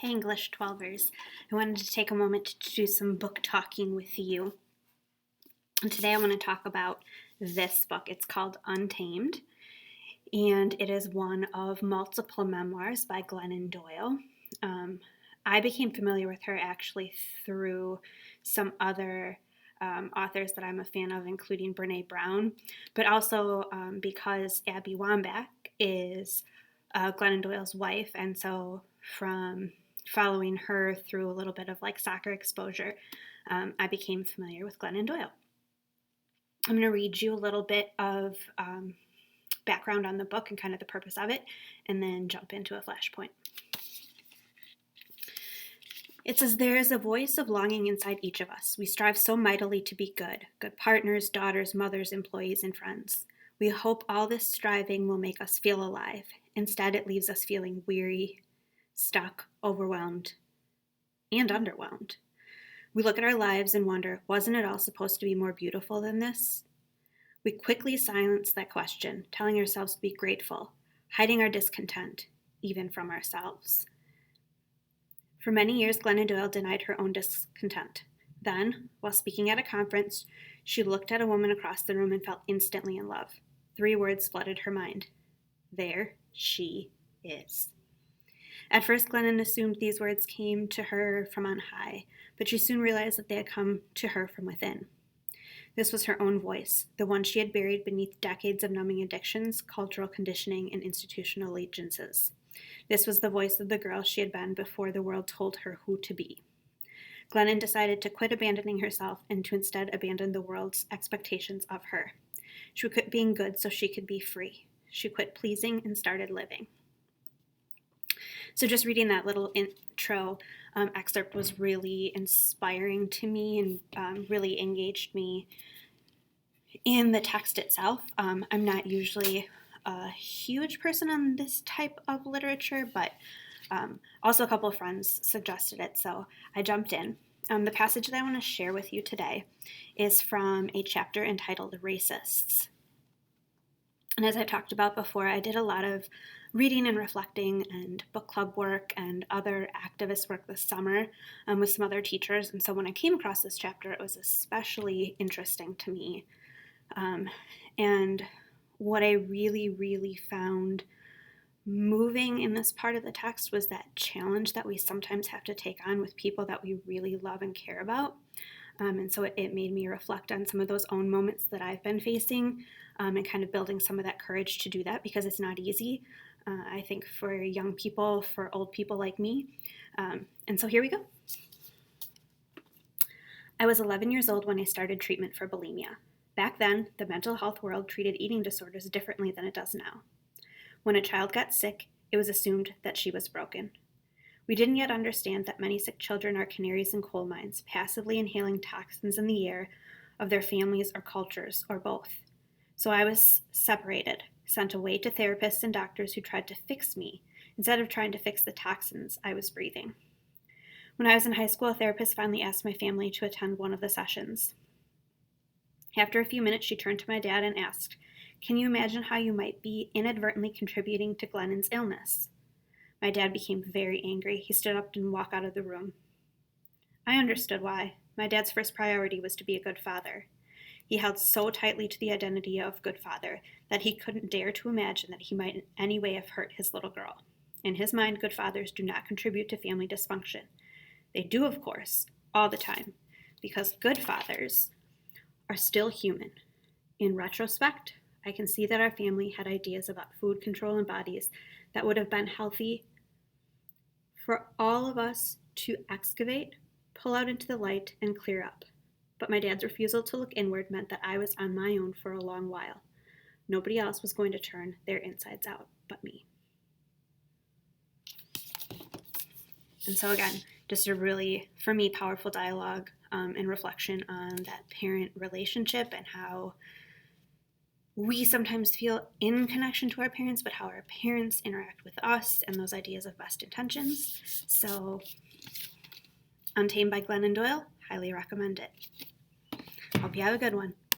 Hey English 12ers, I wanted to take a moment to do some book talking with you. And today I want to talk about this book. It's called Untamed, and it is one of multiple memoirs by Glennon Doyle. I became familiar with her actually through some other authors that I'm a fan of, including Brene Brown, but also because Abby Wambach is Glennon Doyle's wife, and so from following her through a little bit of like soccer exposure, I became familiar with Glennon Doyle. I'm going to read you a little bit of background on the book and kind of the purpose of it, and then jump into a flashpoint. It says, there is a voice of longing inside each of us. We strive so mightily to be good partners, daughters, mothers, employees, and friends. We hope all this striving will make us feel alive. Instead, it leaves us feeling weary, stuck, overwhelmed, and underwhelmed. We look at our lives and wonder, wasn't it all supposed to be more beautiful than this? We quickly silence that question, telling ourselves to be grateful, hiding our discontent, even from ourselves. For many years, Glennon Doyle denied her own discontent. Then, while speaking at a conference, she looked at a woman across the room and fell instantly in love. 3 words flooded her mind. There she is. At first, Glennon assumed these words came to her from on high, but she soon realized that they had come to her from within. This was her own voice, the one she had buried beneath decades of numbing addictions, cultural conditioning, and institutional allegiances. This was the voice of the girl she had been before the world told her who to be. Glennon decided to quit abandoning herself and to instead abandon the world's expectations of her. She quit being good so she could be free. She quit pleasing and started living. So just reading that little intro excerpt was really inspiring to me and really engaged me in the text itself. I'm not usually a huge person on this type of literature, but also a couple of friends suggested it, so I jumped in. The passage that I want to share with you today is from a chapter entitled Racists. And as I talked about before, I did a lot of reading and reflecting and book club work and other activist work this summer with some other teachers. And so when I came across this chapter, it was especially interesting to me. And what I really found moving in this part of the text was that challenge that we sometimes have to take on with people that we really love and care about. And so it made me reflect on some of those own moments that I've been facing and kind of building some of that courage to do that, because it's not easy, I think, for young people, for old people like me. And so here we go. I was 11 years old when I started treatment for bulimia. Back then, the mental health world treated eating disorders differently than it does now. When a child got sick, it was assumed that she was broken. We didn't yet understand that many sick children are canaries in coal mines, passively inhaling toxins in the air of their families or cultures, or both. So I was separated, sent away to therapists and doctors who tried to fix me, instead of trying to fix the toxins I was breathing. When I was in high school, a therapist finally asked my family to attend one of the sessions. After a few minutes, she turned to my dad and asked, "Can you imagine how you might be inadvertently contributing to Glennon's illness?" My dad became very angry. He stood up and walked out of the room. I understood why. My dad's first priority was to be a good father. He held so tightly to the identity of good father that he couldn't dare to imagine that he might in any way have hurt his little girl. In his mind, good fathers do not contribute to family dysfunction. They do, of course, all the time, because good fathers are still human. In retrospect, I can see that our family had ideas about food control and bodies that would have been healthy for all of us to excavate, pull out into the light, and clear up. But my dad's refusal to look inward meant that I was on my own for a long while. Nobody else was going to turn their insides out but me. And so again, just a really, for me, powerful dialogue and reflection on that parent relationship and how we sometimes feel in connection to our parents, but how our parents interact with us and those ideas of best intentions. So, Untamed by Glennon Doyle, highly recommend it. Hope you have a good one.